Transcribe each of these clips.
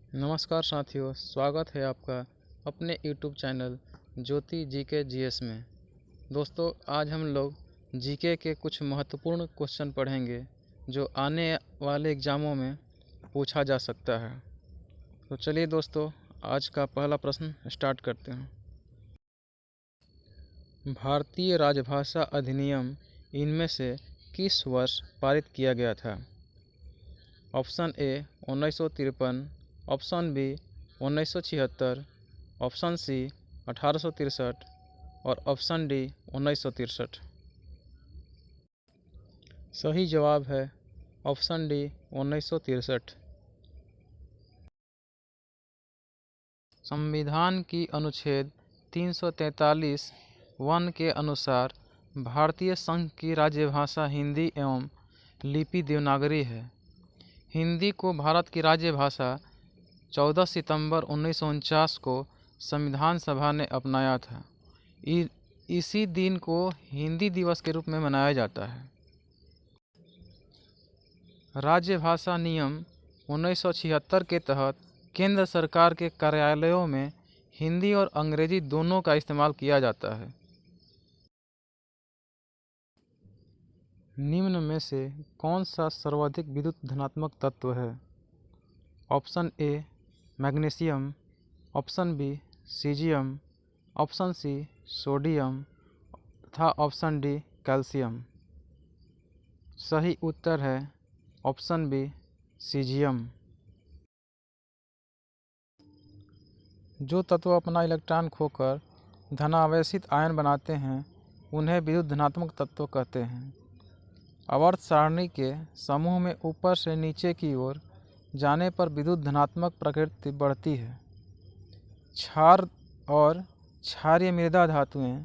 नमस्कार साथियों, स्वागत है आपका अपने YouTube चैनल ज्योति जीके जीएस में। दोस्तों, आज हम लोग जीके के कुछ महत्वपूर्ण क्वेश्चन पढ़ेंगे जो आने वाले एग्ज़ामों में पूछा जा सकता है। तो चलिए दोस्तों, आज का पहला प्रश्न स्टार्ट करते हैं। भारतीय राजभाषा अधिनियम इनमें से किस वर्ष पारित किया गया था? Option A 1953, option B 1976, option C 1863 और ऑप्शन डी 1963। सही जवाब है ऑप्शन डी 1963। संविधान की अनुच्छेद 343 वन के अनुसार भारतीय संघ की राज्यभाषा हिंदी एवं लिपि देवनागरी है। हिंदी को भारत की राज्यभाषा 14 सितंबर 1949 को संविधान सभा ने अपनाया था। इसी दिन को हिंदी दिवस के रूप में मनाया जाता है। राज्यभाषा नियम 1976 के तहत केंद्र सरकार के कार्यालयों में हिंदी और अंग्रेजी दोनों का इस्तेमाल किया जाता है। निम्न में से कौन सा सर्वाधिक विद्युत धनात्मक तत्व है? Option A magnesium, option B caesium, option C sodium तथा ऑप्शन डी कैल्शियम। सही उत्तर है ऑप्शन बी सीजियम। जो तत्व अपना इलेक्ट्रॉन खोकर धनावेशित आयन बनाते हैं उन्हें विद्युत धनात्मक तत्व कहते हैं। आवर्त सारणी के समूह में ऊपर से नीचे की ओर जाने पर विद्युत धनात्मक प्रकृति बढ़ती है। क्षार और क्षारीय मृदा धातुएं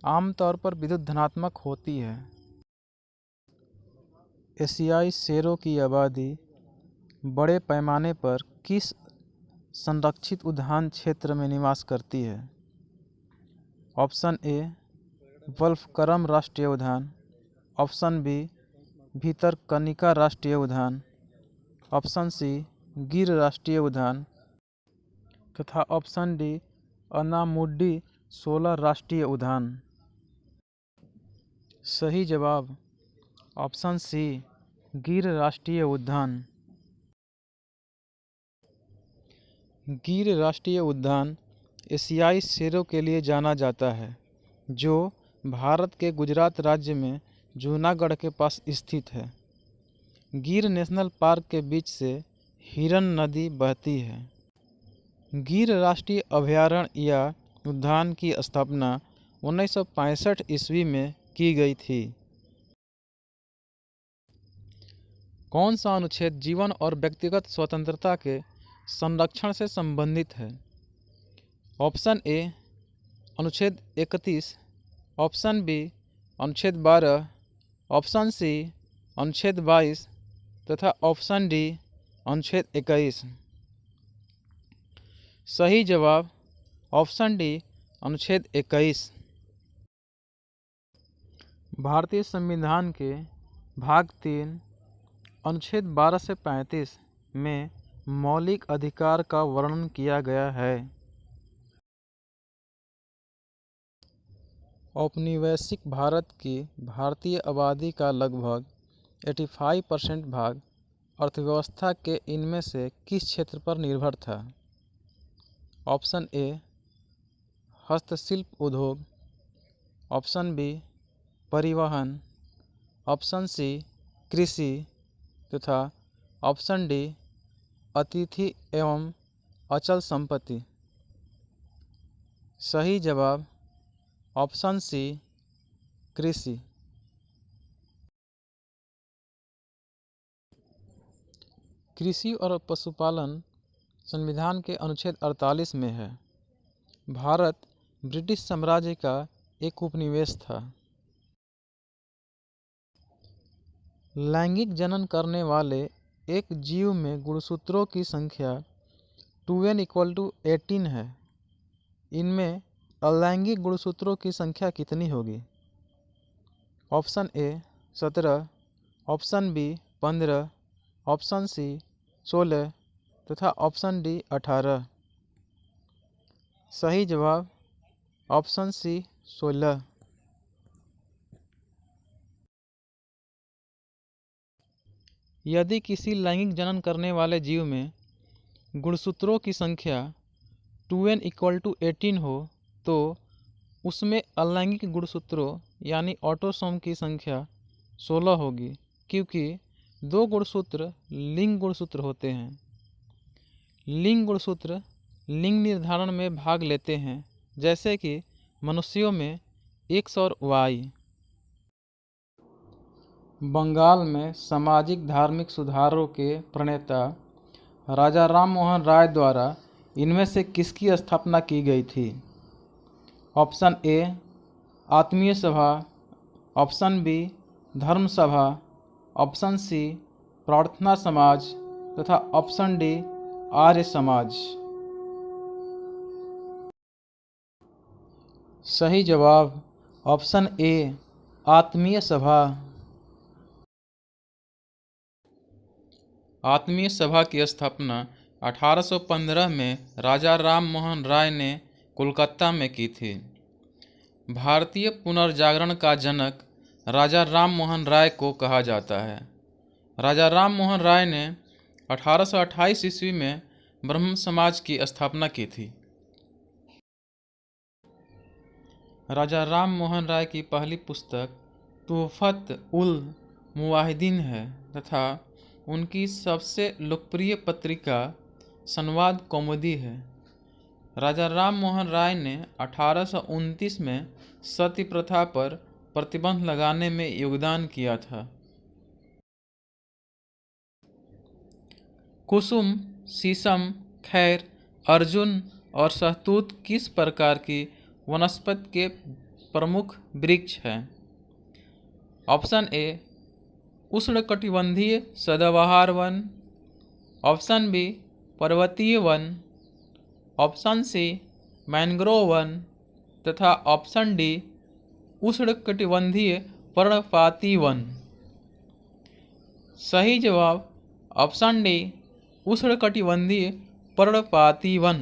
आमतौर पर विद्युत धनात्मक होती है। एशियाई शेरों की आबादी बड़े पैमाने पर किस संरक्षित उद्यान क्षेत्र में निवास करती है? ऑप्शन ए वल्फकरम राष्ट्रीय उद्यान, ऑप्शन बी भितरकनिका राष्ट्रीय उद्यान, ऑप्शन सी गिर राष्ट्रीय उद्यान तथा ऑप्शन डी अनामुड्डी सोलर राष्ट्रीय उद्यान। सही जवाब ऑप्शन सी गिर राष्ट्रीय उद्यान। गिर राष्ट्रीय उद्यान एशियाई शेरों के लिए जाना जाता है, जो भारत के गुजरात राज्य में जूनागढ़ के पास स्थित है। गिर नेशनल पार्क के बीच से हिरन नदी बहती है। गिर राष्ट्रीय अभयारण्य या उद्यान की स्थापना 1965 ईस्वी में की गई थी। कौन सा अनुच्छेद जीवन और व्यक्तिगत स्वतंत्रता के संरक्षण से संबंधित है? ऑप्शन ए अनुच्छेद 31, ऑप्शन बी अनुच्छेद 12, ऑप्शन सी अनुच्छेद 22 तथा ऑप्शन डी अनुच्छेद 21। सही जवाब ऑप्शन डी अनुच्छेद 21। भारतीय संविधान के भाग 3 अनुच्छेद 12 से 35 में मौलिक अधिकार का वर्णन किया गया है। औपनिवेशिक भारत की भारतीय आबादी का लगभग 85% भाग अर्थव्यवस्था के इनमें से किस क्षेत्र पर निर्भर था? ऑप्शन ए हस्तशिल्प उद्योग, ऑप्शन बी परिवहन, ऑप्शन सी कृषि तथा ऑप्शन डी अतिथि एवं अचल संपत्ति। सही जवाब ऑप्शन सी कृषि। कृषि और पशुपालन संविधान के अनुच्छेद 48 में है। भारत ब्रिटिश साम्राज्य का एक उपनिवेश था। लैंगिक जनन करने वाले एक जीव में गुणसूत्रों की संख्या 2n = 18 है। इनमें अलैंगिक गुणसूत्रों की संख्या कितनी होगी? Option A 17, option B 15, option C 16 तथा ऑप्शन डी 18। सही जवाब ऑप्शन सी 16। यदि किसी लैंगिक जनन करने वाले जीव में गुणसूत्रों की संख्या 2n = 18 हो तो उसमें अलैंगिक गुणसूत्रों यानी ऑटोसोम की संख्या 16 होगी, क्योंकि 2 गुणसूत्र लिंग गुणसूत्र होते हैं। लिंग गुणसूत्र लिंग निर्धारण में भाग लेते हैं, जैसे कि मनुष्यों में X और Y। बंगाल में सामाजिक धार्मिक सुधारों के प्रणेता राजा राम मोहन राय द्वारा इनमें से किसकी स्थापना की गई थी? ऑप्शन ए आत्मीय सभा, ऑप्शन बी धर्म सभा, ऑप्शन सी प्रार्थना समाज तथा ऑप्शन डी आर्य समाज। सही जवाब ऑप्शन ए आत्मीय सभा। आत्मीय सभा की स्थापना 1815 में राजा राम मोहन राय ने कोलकाता में की थी। भारतीय पुनर्जागरण का जनक राजा राम मोहन राय को कहा जाता है। राजा राम मोहन राय ने 1828 ईस्वी में ब्रह्म समाज की स्थापना की थी। राजा राम मोहन राय की पहली पुस्तक तुहफत उल मुवाहिदीन है तथा उनकी सबसे लोकप्रिय पत्रिका संवाद कौमुदी है। राजा राम मोहन राय ने 1829 में सती प्रथा पर प्रतिबंध लगाने में योगदान किया था। कुसुम, शीशम, खैर, अर्जुन और सहतूत किस प्रकार की वनस्पति के प्रमुख वृक्ष हैं? ऑप्शन ए उष्णकटिबंधीय सदाबहार वन, ऑप्शन बी पर्वतीय वन, ऑप्शन सी मैंग्रोव वन तथा ऑप्शन डी उष्णकटिबंधीय पर्णपाती वन। सही जवाब ऑप्शन डी उष्णकटिबंधीय पर्णपाती वन।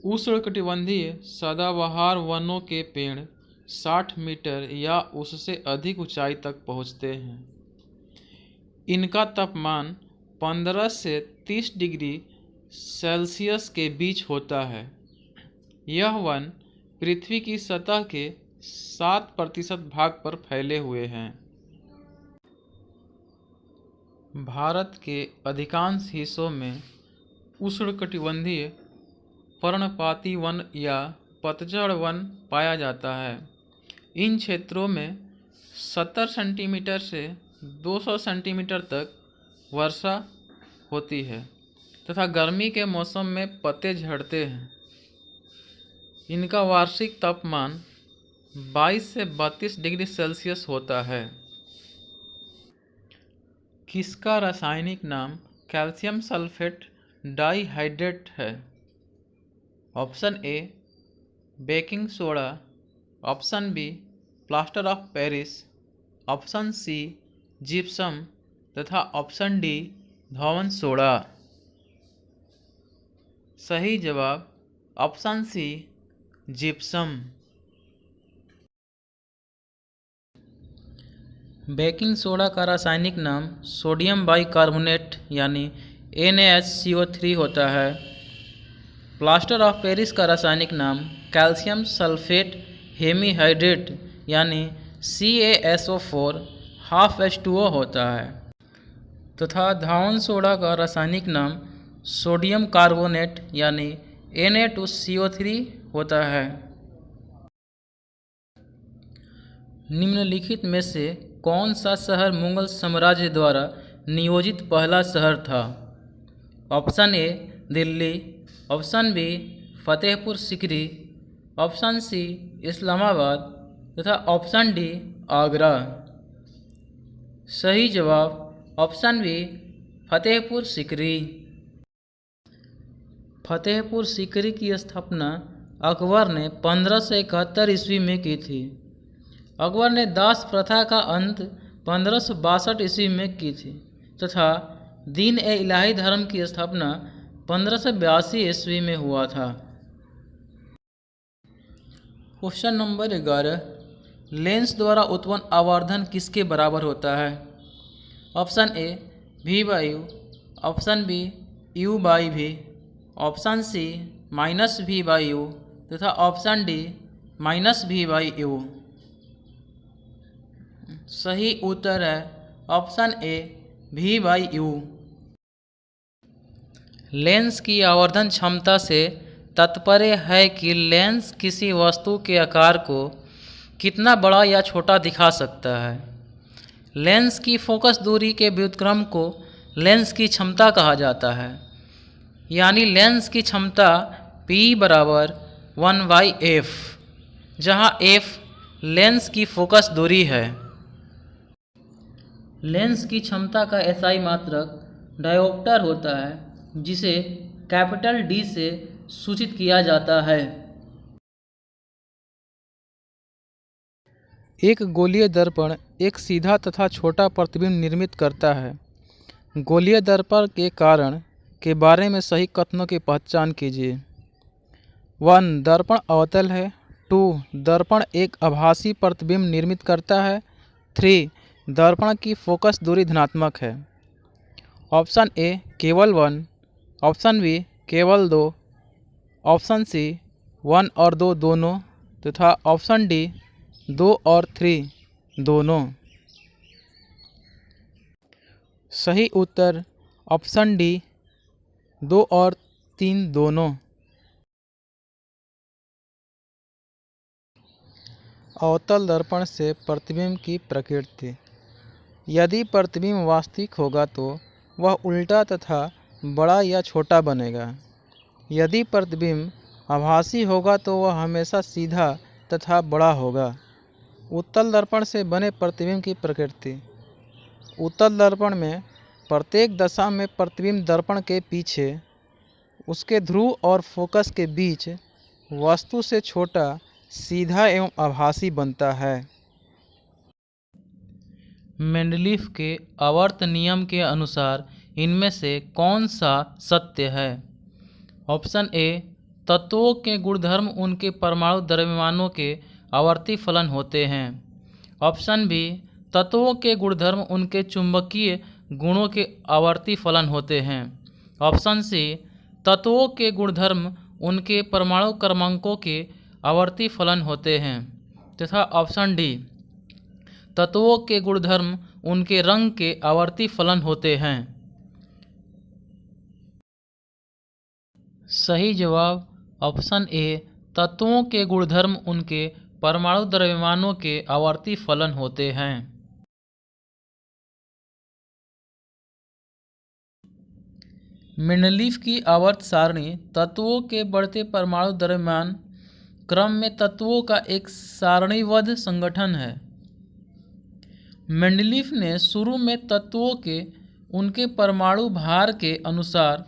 उष्णकटिबंधीय सदाबहार वनों के पेड़ 60 मीटर या उससे अधिक ऊंचाई तक पहुंचते हैं। इनका तापमान 15 से 30 डिग्री सेल्सियस के बीच होता है। यह वन पृथ्वी की सतह के 7% भाग पर फैले हुए हैं। भारत के अधिकांश हिस्सों में उष्णकटिबंधीय पर्णपाती वन या पतझड़ वन पाया जाता है। इन क्षेत्रों में 70 सेंटीमीटर से 200 सेंटीमीटर तक वर्षा होती है तथा गर्मी के मौसम में पत्ते झड़ते हैं। इनका वार्षिक तापमान 22 से 32 डिग्री सेल्सियस होता है। किसका रासायनिक नाम कैल्शियम सल्फेट डाइहाइड्रेट है? Option A baking soda, option B plaster of Paris, option C gypsum तथा ऑप्शन डी धौवन सोडा। सही जवाब option C gypsum. Baking soda का रासायनिक नाम सोडियम बाइकार्बोनेट यानी NaHCO3 होता है। प्लास्टर ऑफ पेरिस का रासायनिक नाम कैल्शियम सल्फेट हेमीहाइड्रेट यानी CaSO4 H2O होता है तथा धौवन सोडा का रासायनिक नाम सोडियम कार्बोनेट यानी Na2CO3 होता है। निम्नलिखित में से कौन सा शहर मुगल साम्राज्य द्वारा नियोजित पहला शहर था? Option A Delhi, option B Fatehpur Sikri, option C Islamabad तथा ऑप्शन डी आगरा। सही जवाब ऑप्शन बी फतेहपुर सिकरी। फतेहपुर सिकरी की स्थापना अकबर ने 1571 ईस्वी में की थी। अकबर ने दास प्रथा का अंत 1562 ईस्वी में की थी तथा दीन ए इलाही धर्म की स्थापना 1582 ईस्वी में हुआ था। क्वेश्चन नंबर 11, लेंस द्वारा उत्पन्न आवर्धन किसके बराबर होता है? Option A V by U, option B U by V, option C -V by U तथा option D -V by U. सही उत्तर है option A V by U. Lens की आवर्धन क्षमता से तात्पर्य है कि लेंस किसी वस्तु के आकार को कितना बड़ा या छोटा दिखा सकता है। लेंस की फोकस दूरी के व्युत्क्रम को लेंस की क्षमता कहा जाता है, यानी लेंस की क्षमता P बराबर 1/f, जहाँ f लेंस की फोकस दूरी है। लेंस की क्षमता का SI मात्रक डायोप्टर होता है, जिसे कैपिटल D से सूचित किया जाता है। एक गोलीय दर्पण एक सीधा तथा छोटा प्रतिबिंब निर्मित करता है। गोलीय दर्पण के कारण के बारे में सही कथनों की पहचान कीजिए। 1. दर्पण अवतल है। 2. दर्पण एक आभासी प्रतिबिंब निर्मित करता है। 3. दर्पण की फोकस दूरी धनात्मक है। ऑप्शन ए केवल 1, ऑप्शन बी केवल 2, ऑप्शन सी 1 और 2 दोनों तथा ऑप्शन डी 2 और 3 दोनों। सही उत्तर ऑप्शन डी 2 और 3 दोनों। अवतल दर्पण से प्रतिबिंब की प्रकृति। यदि प्रतिबिंब वास्तविक होगा तो वह उल्टा तथा बड़ा या छोटा बनेगा। यदि प्रतिबिंब आभासी होगा तो वह हमेशा सीधा तथा बड़ा होगा। उत्तल दर्पण से बने प्रतिबिंब की प्रकृति। उत्तल दर्पण में प्रत्येक दशा में प्रतिबिंब दर्पण के पीछे उसके ध्रुव और फोकस के बीच वस्तु से छोटा, सीधा एवं आभासी बनता है। मेंडलीफ के आवर्त नियम के अनुसार इनमें से कौन सा सत्य है? ऑप्शन ए तत्वों के गुणधर्म उनके परमाणु द्रव्यमानों के आवर्ती फलन होते हैं। ऑप्शन बी तत्वों के गुणधर्म उनके चुंबकीय गुणों के आवर्ती फलन होते हैं। ऑप्शन सी तत्वों के गुणधर्म उनके परमाणु क्रमांकों के आवर्ती फलन होते हैं तथा ऑप्शन डी तत्वों के गुणधर्म उनके रंग के आवर्ती फलन होते हैं। सही जवाब ऑप्शन ए तत्वों के गुणधर्म उनके परमाणु द्रव्यमानों के आवर्ती फलन होते हैं। मेंडलीफ की आवर्त सारणी तत्वों के बढ़ते परमाणु द्रव्यमान क्रम में तत्वों का एक सारणीबद्ध संगठन है। मेंडलीफ ने शुरू में तत्वों के उनके परमाणु भार के अनुसार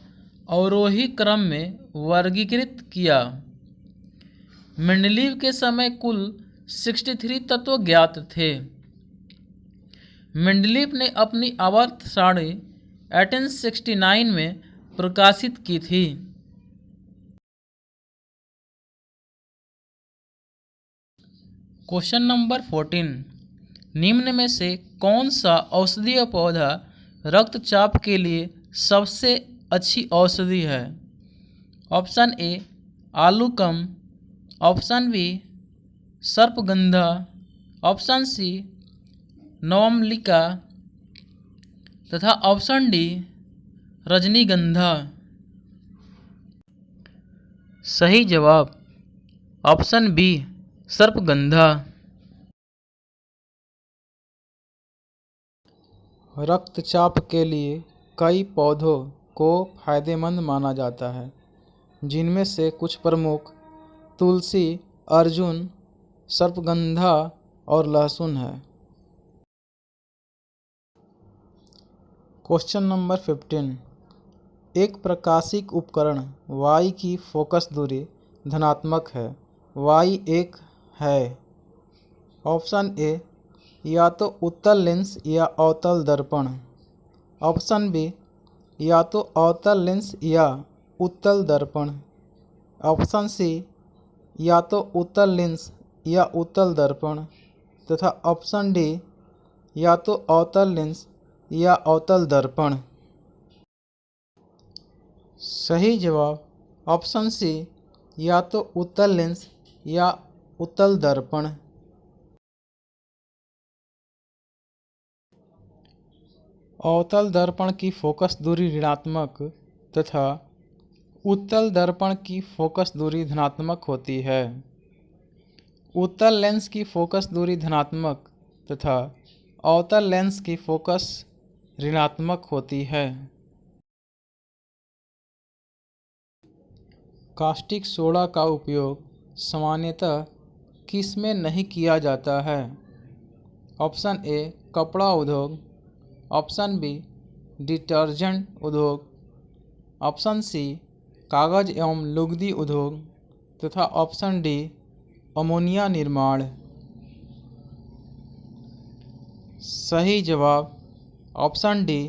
अवरोही क्रम में वर्गीकृत किया। मेंडलीफ के समय कुल 63 तत्व ज्ञात थे। मेंडलीफ ने अपनी आवर्त सारणी 1869 में प्रकाशित की थी। क्वेश्चन नंबर 14, निम्न में से कौन सा औषधीय पौधा रक्तचाप के लिए सबसे अच्छी औषधि है? ऑप्शन ए आलूकम, ऑप्शन बी सर्पगंधा, ऑप्शन सी नवमल्लिका तथा ऑप्शन डी रजनीगंधा। सही जवाब ऑप्शन बी सर्पगंधा। रक्तचाप के लिए कई पौधों को फायदेमंद माना जाता है, जिनमें से कुछ प्रमुख तुलसी, अर्जुन, सर्पगंधा और लहसुन है। क्वेश्चन नंबर 15, एक प्रकाशिक उपकरण Y की फोकस दूरी धनात्मक है, Y 1 है। ऑप्शन ए या तो उत्तल लेंस या अवतल दर्पण, ऑप्शन बी या तो अवतल लेंस या उत्तल दर्पण। ऑप्शन सी या तो उत्तल लेंस या उत्तल दर्पण तथा ऑप्शन डी या तो अवतल लेंस या अवतल दर्पण। सही जवाब ऑप्शन सी या तो उत्तल लेंस या उत्तल दर्पण। अवतल दर्पण की फोकस दूरी ऋणात्मक तथा उत्तल दर्पण की फोकस दूरी धनात्मक होती है। उत्तल लेंस की फोकस दूरी धनात्मक तथा अवतल लेंस की फोकस ऋणात्मक होती है। कास्टिक सोडा का उपयोग सामान्यतः किस में नहीं किया जाता है? ऑप्शन ए कपड़ा उद्योग, ऑप्शन बी डिटर्जेंट उद्योग, ऑप्शन सी कागज एवं लुगदी उद्योग तथा ऑप्शन डी अमोनिया निर्माण। सही जवाब ऑप्शन डी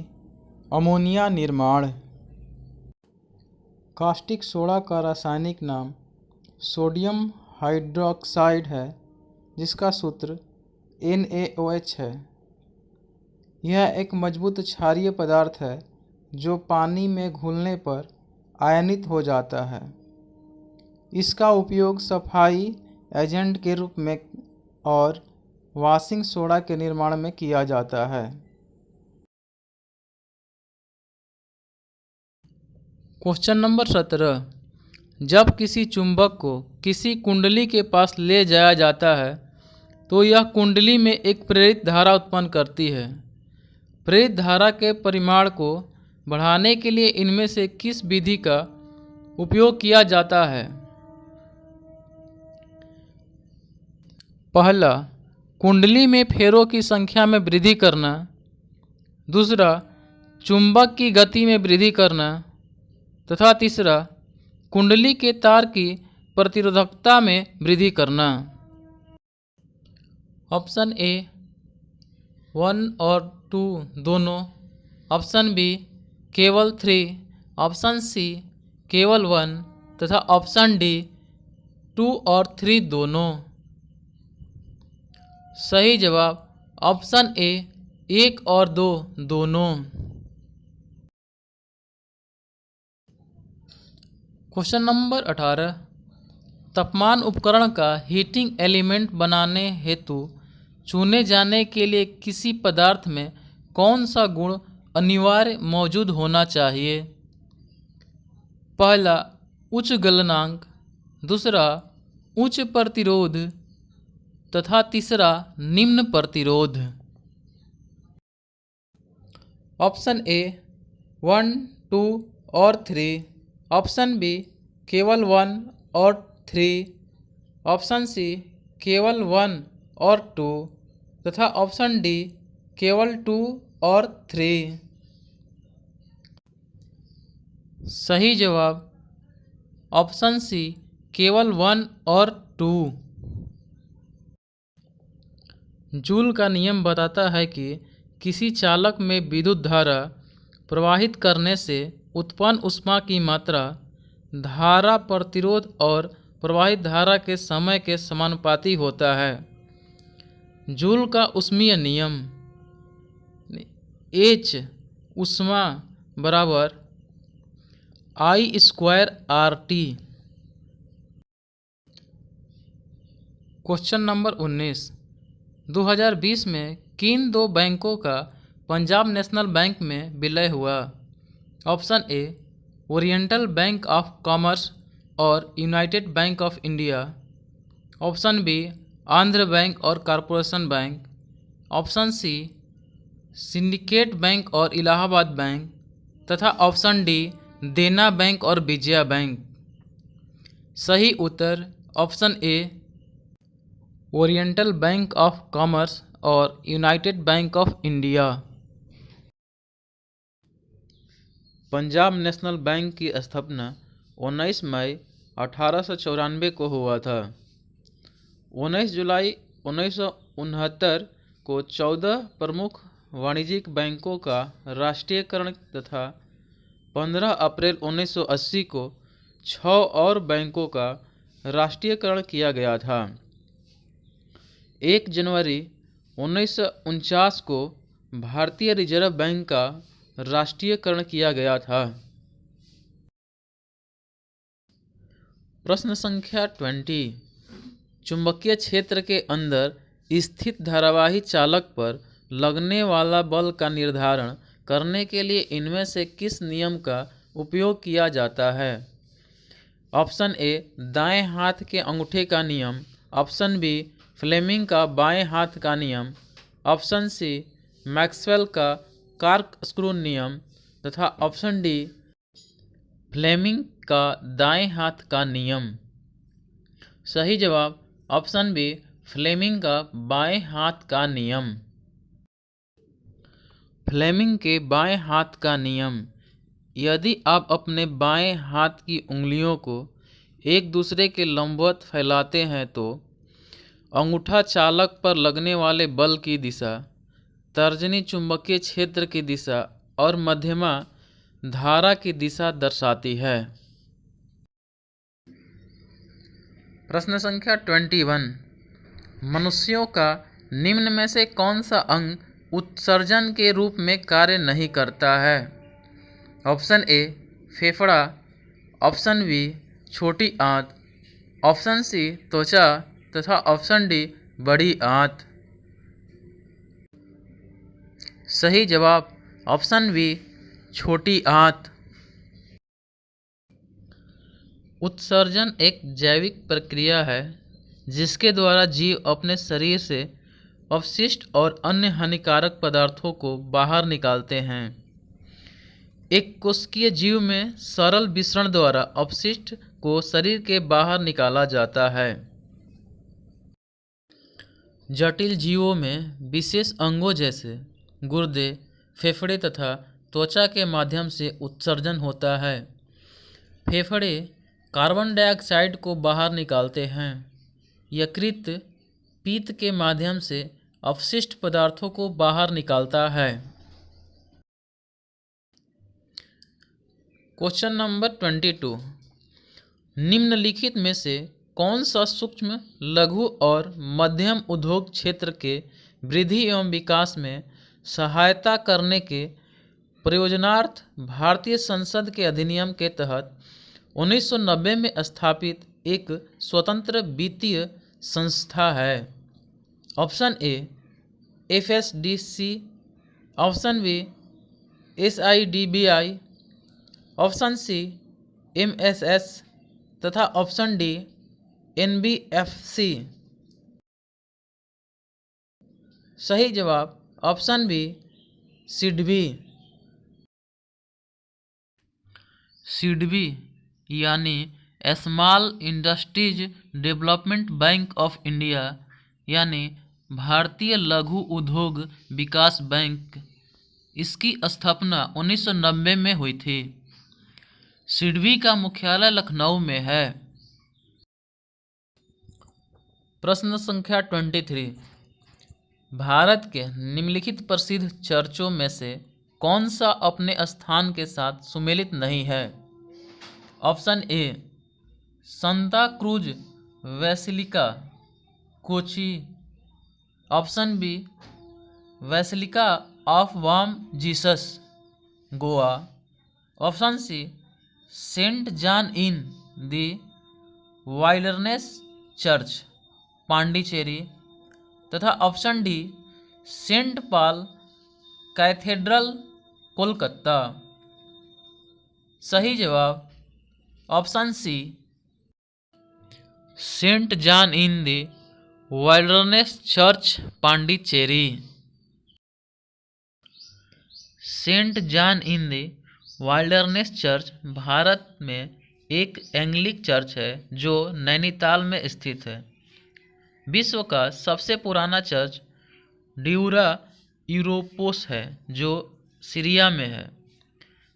अमोनिया निर्माण। कास्टिक सोडा का रासायनिक नाम सोडियम हाइड्रोक्साइड है, जिसका सूत्र NaOH है। यह एक मजबूत क्षारीय पदार्थ है जो पानी में घुलने पर आयनित हो जाता है। इसका उपयोग सफाई एजेंट के रूप में और वॉशिंग सोडा के निर्माण में किया जाता है। Question number 17। जब किसी चुंबक को किसी कुंडली के पास ले जाया जाता है तो यह कुंडली में एक प्रेरित धारा उत्पन्न करती है। प्रेरित धारा के परिमाण को बढ़ाने के लिए इनमें से किस विधि का उपयोग किया जाता है? पहला, कुंडली में फेरों की संख्या में वृद्धि करना। दूसरा, चुंबक की गति में वृद्धि करना तथा तीसरा, कुंडली के तार की प्रतिरोधकता में वृद्धि करना। ऑप्शन ए 1 और 2 दोनों, ऑप्शन बी केवल 3, ऑप्शन सी केवल 1 तथा ऑप्शन डी 2 और 3 दोनों। सही जवाब ऑप्शन ए 1 और 2 दोनों। Question number 18। तापमान उपकरण का हीटिंग एलिमेंट बनाने हेतु चुने जाने के लिए किसी पदार्थ में कौन सा गुण अनिवार्य मौजूद होना चाहिए? पहला, उच्च गलनांक, दूसरा उच्च प्रतिरोध तथा तीसरा निम्न प्रतिरोध। ऑप्शन ए 1, 2 और 3, ऑप्शन बी केवल 1 और 3, ऑप्शन सी केवल 1 और 2 तथा ऑप्शन डी केवल 2 और 3। सही जवाब ऑप्शन सी केवल 1 और 2। जूल का नियम बताता है कि किसी चालक में विद्युत धारा प्रवाहित करने से उत्पन्न ऊष्मा की मात्रा धारा प्रतिरोध और प्रवाहित धारा के समय के समानुपाती होता है। जूल का ऊष्मीय नियम H ऊष्मा बराबर I²RT। Question number 19। 2020 में किन दो बैंकों का पंजाब नेशनल बैंक में विलय हुआ? Option A Oriental Bank of Commerce और United Bank of India, option B Andhra Bank और Corporation Bank, option C Syndicate Bank और इलाहाबाद बैंक तथा ऑप्शन डी देना बैंक और विजया बैंक। सही उत्तर option A Oriental Bank of Commerce और United Bank of India. Punjab National Bank की स्थापना 19 मई 1894 को हुआ था। 19 जुलाई 1969 को 14 प्रमुख वाणिज्यिक बैंकों का राष्ट्रीयकरण तथा 15 अप्रैल 1980 को 6 और बैंकों का राष्ट्रीयकरण किया गया था। 1 जनवरी 1949 को भारतीय रिजर्व बैंक का राष्ट्रीयकरण किया गया था। प्रश्न संख्या 20। चुंबकीय क्षेत्र के अंदर स्थित धारावाही चालक पर लगने वाला बल का निर्धारण करने के लिए इनमें से किस नियम का उपयोग किया जाता है? ऑप्शन ए दाएं हाथ के अंगूठे का नियम, ऑप्शन बी फ्लेमिंग का बाएं हाथ का नियम, ऑप्शन सी मैक्सवेल का कार्क स्क्रू नियम तथा ऑप्शन डी फ्लेमिंग का दाएं हाथ का नियम। सही जवाब ऑप्शन बी फ्लेमिंग का बाएं हाथ का नियम। फ्लेमिंग के बाएं हाथ का नियम। यदि आप अपने बाएं हाथ की उंगलियों को एक दूसरे के लंबवत फैलाते हैं तो अंगूठा चालक पर लगने वाले बल की दिशा, तर्जनी चुंबकीय क्षेत्र की दिशा और मध्यमा धारा की दिशा दर्शाती है। प्रश्न संख्या 21। मनुष्यों का निम्न में से कौन सा अंग उत्सर्जन के रूप में कार्य नहीं करता है? ऑप्शन ए फेफड़ा, ऑप्शन बी छोटी आंत, ऑप्शन सी त्वचा तथा ऑप्शन डी बड़ी आंत। सही जवाब ऑप्शन बी छोटी आंत। उत्सर्जन एक जैविक प्रक्रिया है जिसके द्वारा जीव अपने शरीर से अपशिष्ट और अन्य हानिकारक पदार्थों को बाहर निकालते हैं। एक कोशिकीय जीव में सरल विसरण द्वारा अपशिष्ट को शरीर के बाहर निकाला जाता है। जटिल जीवों में विशेष अंगों जैसे गुर्दे, फेफड़े तथा त्वचा के माध्यम से उत्सर्जन होता है। फेफड़े कार्बन डाइऑक्साइड को बाहर निकालते हैं। यकृत पीत के माध्यम से अपशिष्ट पदार्थों को बाहर निकालता है। Question number 22। निम्नलिखित में से कौन सा सूक्ष्म, लघु और मध्यम उद्योग क्षेत्र के वृद्धि एवं विकास में सहायता करने के प्रयोजनार्थ भारतीय संसद के अधिनियम के तहत 1990 में स्थापित एक स्वतंत्र वित्तीय संस्था है? Option A FSDC, option B SIDBI, option C MSS तथा ऑप्शन डी NBFC। सही जवाब ऑप्शन बी सिडबी। सिडबी यानी small industries development bank of India यानी भारतीय लघु उद्योग विकास बैंक, इसकी स्थापना 1990 में हुई थी। सिडबी का मुख्यालय लखनऊ में है। प्रश्न संख्या 23। भारत के निम्नलिखित प्रसिद्ध चर्चों में से कौन सा अपने स्थान के साथ सुमेलित नहीं है? Option A Santa Cruz Basilica, Kochi, option B Basilica of Bom Jesus, Goa, option C Saint John in the Wilderness Church, Pondicherry तथा option D Saint Paul Cathedral, Kolkata. सही जवाब option C Saint John in the Wilderness Church, Pondicherry. Saint John in the Wilderness Church Bharat में एक एंग्लिक church है जो नैनीताल में स्थित है। विश्व का सबसे पुराना चर्च ड्यूरा यूरोपोस है जो सीरिया में है।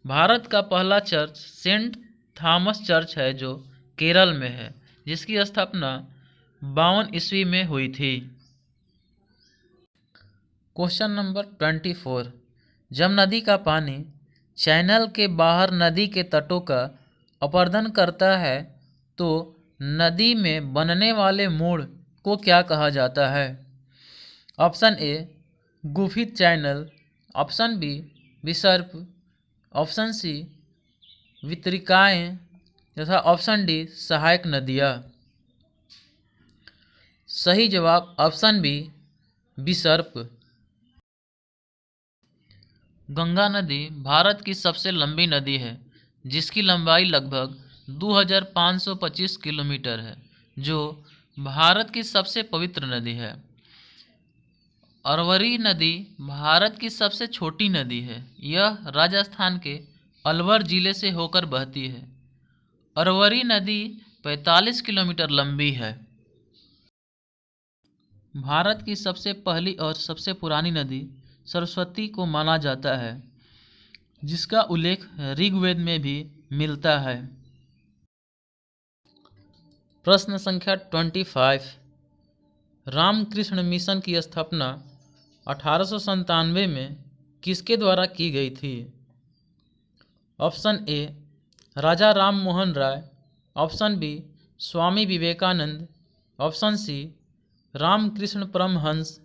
भारत का पहला चर्च सेंट थॉमस चर्च है जो केरल में है, जिसकी स्थापना 52 ईस्वी में हुई थी। Question number 24। जब नदी का पानी चैनल के बाहर नदी के तटों का अपरदन करता है तो नदी में बनने वाले मोड़ को क्या कहा जाता है? ऑप्शन ए गुफित चैनल, ऑप्शन बी विसर्प, ऑप्शन सी वितरिकाएं तथा ऑप्शन डी सहायक नदियाँ। सही जवाब ऑप्शन बी विसर्प। गंगा नदी भारत की सबसे लंबी नदी है जिसकी लंबाई लगभग 2525 किलोमीटर है, जो भारत की सबसे पवित्र नदी है। अरवरी नदी भारत की सबसे छोटी नदी है। यह राजस्थान के अलवर जिले से होकर बहती है। अरवरी नदी 45 किलोमीटर लंबी है। भारत की सबसे पहली और सबसे पुरानी नदी सरस्वती को माना जाता है, जिसका उल्लेख ऋग्वेद में भी मिलता है। प्रश्न संख्या 25। रामकृष्ण मिशन की स्थापना 1897 में किसके द्वारा की गई थी? Option A Raja Ram Mohan Roy, option B Swami Vivekananda, option C Ramakrishna Paramhansa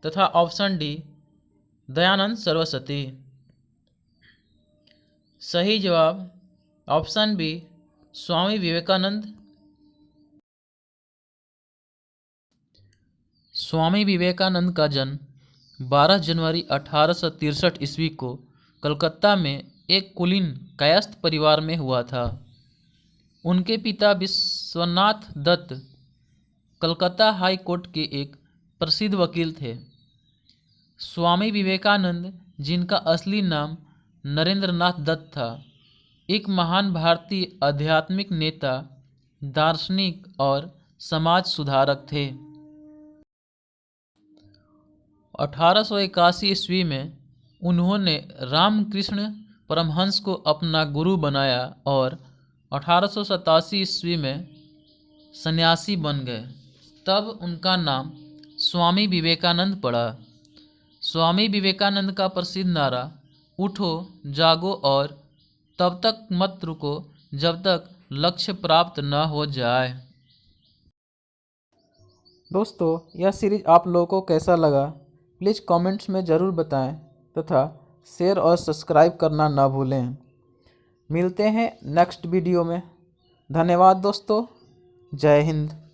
तथा ऑप्शन डी दयानंद सरस्वती। सही जवाब ऑप्शन बी स्वामी विवेकानंद। स्वामी विवेकानंद का जन्म 12 जनवरी 1863 ईस्वी को कलकत्ता में एक कुलीन कायस्थ परिवार में हुआ था। उनके पिता विश्वनाथ दत्त कलकत्ता हाई कोर्ट के एक प्रसिद्ध वकील थे। स्वामी विवेकानंद, जिनका असली नाम नरेंद्रनाथ दत्त था, एक महान भारतीय आध्यात्मिक नेता, दार्शनिक और समाज सुधारक थे। 1881 ईस्वी में उन्होंने रामकृष्ण परमहंस को अपना गुरु बनाया और 1887 ईस्वी में सन्यासी बन गए। तब उनका नाम स्वामी विवेकानंद पड़ा। स्वामी विवेकानंद का प्रसिद्ध नारा उठो, जागो और तब तक मत रुको जब तक लक्ष्य प्राप्त न हो जाए। दोस्तों, यह सीरीज आप लोगों को कैसा लगा प्लीज़ कमेंट्स में ज़रूर बताएं तथा शेयर और सब्सक्राइब करना ना भूलें। मिलते हैं नेक्स्ट वीडियो में। धन्यवाद दोस्तों। जय हिंद।